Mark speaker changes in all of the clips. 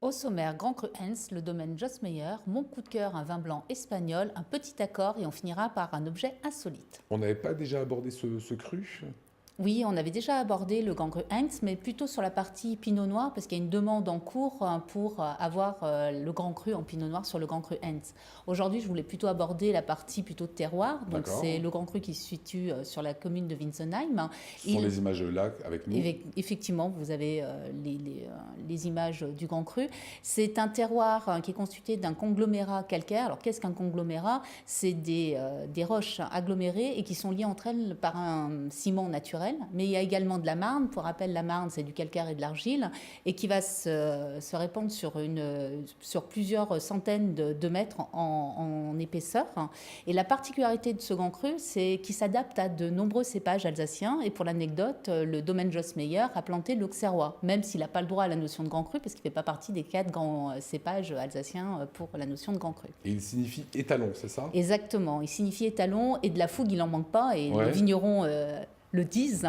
Speaker 1: Au sommaire, Grand Cru Hens, le domaine Joss Meyer, mon coup de cœur, un vin blanc espagnol, un petit accord et on finira par un objet insolite.
Speaker 2: On n'avait pas déjà abordé ce cru?
Speaker 1: Oui, on avait déjà abordé le Grand Cru Hens, mais plutôt sur la partie Pinot Noir, parce qu'il y a une demande en cours pour avoir le Grand Cru en Pinot Noir sur le Grand Cru Hens. Aujourd'hui, je voulais plutôt aborder la partie plôt terroir. Donc, c'est le Grand Cru qui se situe sur la commune de Winsenheim.
Speaker 2: Ce sont les images là avec nous.
Speaker 1: Effectivement, vous avez les images du Grand Cru. C'est un terroir qui est constitué d'un conglomérat calcaire. Alors, qu'est-ce qu'un conglomérat? C'est des roches agglomérées et qui sont liées entre elles par un ciment naturel. Mais il y a également de la marne. Pour rappel, la marne, c'est du calcaire et de l'argile et qui va se répandre sur plusieurs centaines de mètres en épaisseur. Et la particularité de ce Grand Cru, c'est qu'il s'adapte à de nombreux cépages alsaciens. Et pour l'anecdote, le domaine Joss Meyer a planté l'auxerrois, même s'il n'a pas le droit à la notion de Grand Cru, parce qu'il ne fait pas partie des 4 grands cépages alsaciens pour la notion de Grand Cru.
Speaker 2: Et il signifie étalon, c'est ça?
Speaker 1: Exactement, il signifie étalon et de la fougue, il n'en manque pas. Et les vignerons le disent.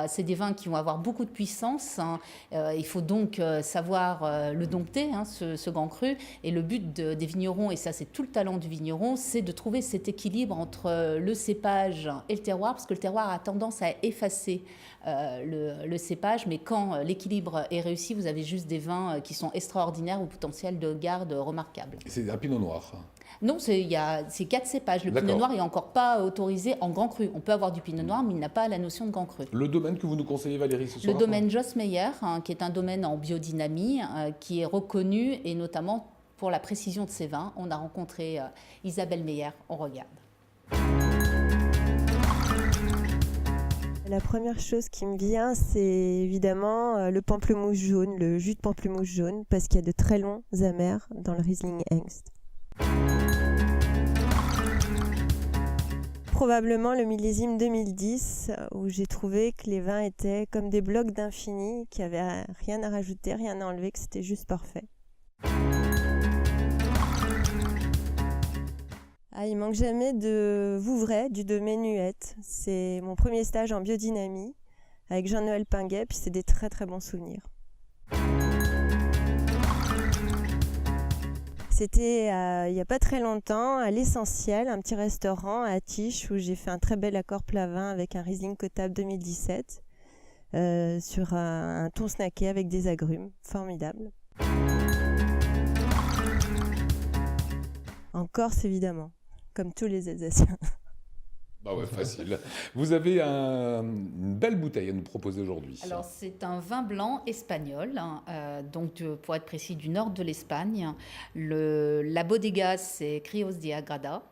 Speaker 1: C'est des vins qui vont avoir beaucoup de puissance. Il faut donc savoir le dompter, ce Grand Cru. Et le but des vignerons, et ça c'est tout le talent du vigneron, c'est de trouver cet équilibre entre le cépage et le terroir, parce que le terroir a tendance à effacer le cépage, mais quand l'équilibre est réussi, vous avez juste des vins qui sont extraordinaires, au potentiel de garde remarquable.
Speaker 2: C'est un pinot noir?
Speaker 1: Non, c'est 4 cépages. Le pinot noir n'est encore pas autorisé en Grand Cru. On peut avoir du pinot noir, mais il n'a pas la notion de Grand Cru.
Speaker 2: Le domaine que vous nous conseillez, Valérie, ce soir?
Speaker 1: Le domaine Joss Meyer, qui est un domaine en biodynamie, qui est reconnu, et notamment pour la précision de ses vins. On a rencontré Isabelle Meyer, on regarde.
Speaker 3: La première chose qui me vient, c'est évidemment le pamplemousse jaune, le jus de pamplemousse jaune, parce qu'il y a de très longs amers dans le Riesling Hengst. Probablement le millésime 2010, où j'ai trouvé que les vins étaient comme des blocs d'infini, qu'il n'y avait rien à rajouter, rien à enlever, que c'était juste parfait. Il manque jamais de Vouvray, du domaine Huette. C'est mon premier stage en biodynamie avec Jean-Noël Pinguet, puis c'est des très très bons souvenirs. C'était il n'y a pas très longtemps à l'Essentiel, un petit restaurant à Tiche où j'ai fait un très bel accord plat-vin avec un Riesling Cotable 2017 sur un thon snacké avec des agrumes, formidable. En Corse évidemment, comme tous les Alsaciens.
Speaker 2: Bah ouais, facile. Vous avez une belle bouteille à nous proposer aujourd'hui.
Speaker 1: Alors, c'est un vin blanc espagnol, donc pour être précis, du nord de l'Espagne. La bodega, c'est Crios de Agrada.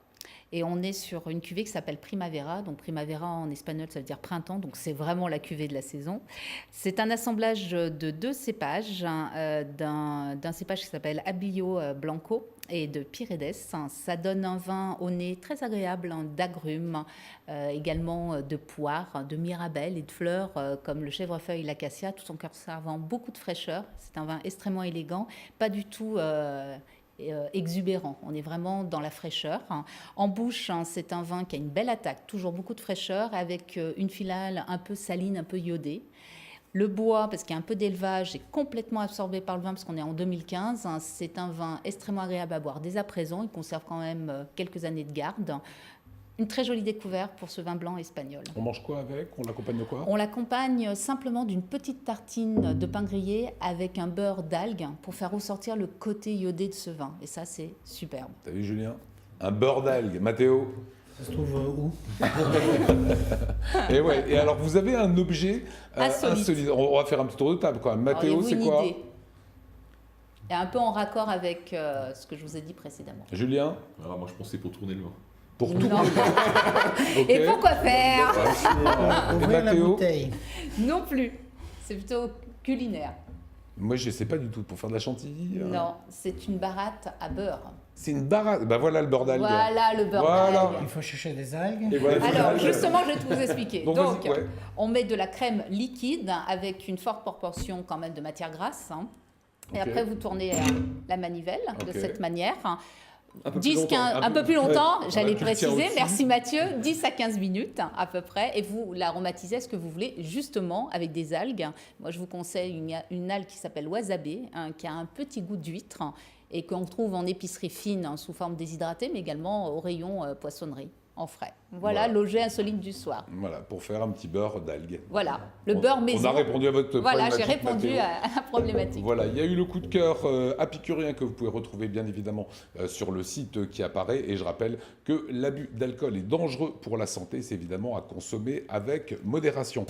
Speaker 1: Et on est sur une cuvée qui s'appelle Primavera. Donc Primavera en espagnol, ça veut dire printemps. Donc c'est vraiment la cuvée de la saison. C'est un assemblage de 2 cépages, d'un cépage qui s'appelle Abillo Blanco et de Piredes. Ça donne un vin au nez très agréable, d'agrumes, également de poires, de mirabelle et de fleurs comme le chèvrefeuille et l'acacia, tout en conservant beaucoup de fraîcheur. C'est un vin extrêmement élégant, pas du tout exubérant. On est vraiment dans la fraîcheur. En bouche, c'est un vin qui a une belle attaque, toujours beaucoup de fraîcheur, avec une filale un peu saline, un peu iodée. Le bois, parce qu'il y a un peu d'élevage, est complètement absorbé par le vin, parce qu'on est en 2015. C'est un vin extrêmement agréable à boire dès à présent. Il conserve quand même quelques années de garde. Une très jolie découverte pour ce vin blanc espagnol.
Speaker 2: On mange quoi avec? On l'accompagne de quoi?
Speaker 1: On l'accompagne simplement d'une petite tartine de pain grillé avec un beurre d'algues pour faire ressortir le côté iodé de ce vin. Et ça, c'est superbe.
Speaker 2: T'as vu, Julien? Un beurre d'algues. Mathéo?
Speaker 4: Ça se trouve où?
Speaker 2: Et alors, vous avez un objet insolite. On va faire un petit tour de table quand même. Mathéo, c'est quoi?
Speaker 1: Et un peu en raccord avec ce que je vous ai dit précédemment.
Speaker 2: Julien?
Speaker 5: Alors moi, je pensais pour tourner le vin.
Speaker 2: Pour tout.
Speaker 1: Okay. Et pourquoi faire?
Speaker 4: Ouvrir la bouteille.
Speaker 1: Non plus. C'est plutôt culinaire.
Speaker 2: Moi, je ne sais pas du tout. Pour faire de la chantilly?
Speaker 1: Non, c'est une baratte à beurre.
Speaker 2: C'est une baratte? Ben voilà le beurre d'algues.
Speaker 1: Voilà le beurre d'algues.
Speaker 4: Il faut chercher des algues.
Speaker 1: Alors, justement, je vais tout vous expliquer. Donc, on met de la crème liquide avec une forte proportion quand même de matière grasse. Et après, vous tournez la manivelle de cette manière.
Speaker 6: Un peu plus
Speaker 1: 10,
Speaker 6: longtemps.
Speaker 1: 15, un peu plus longtemps,
Speaker 2: Ouais.
Speaker 1: j'allais
Speaker 2: Tu le tiens
Speaker 1: préciser,
Speaker 2: aussi.
Speaker 1: merci Mathieu, 10 à 15 minutes à peu près, et vous l'aromatisez à ce que vous voulez, justement avec des algues. Moi je vous conseille une algue qui s'appelle wasabi, qui a un petit goût d'huître, et qu'on trouve en épicerie fine, sous forme déshydratée, mais également au rayon poissonnerie, en frais. Voilà l'objet insolite du soir.
Speaker 2: Voilà, pour faire un petit beurre d'algues.
Speaker 1: Voilà, le beurre maison.
Speaker 2: On a répondu à votre
Speaker 1: Voilà, j'ai
Speaker 2: problématique,
Speaker 1: répondu
Speaker 2: Mathéo.
Speaker 1: à la problématique.
Speaker 2: Voilà, il y a eu le coup de cœur apicurien que vous pouvez retrouver bien évidemment sur le site qui apparaît. Et je rappelle que l'abus d'alcool est dangereux pour la santé. C'est évidemment à consommer avec modération.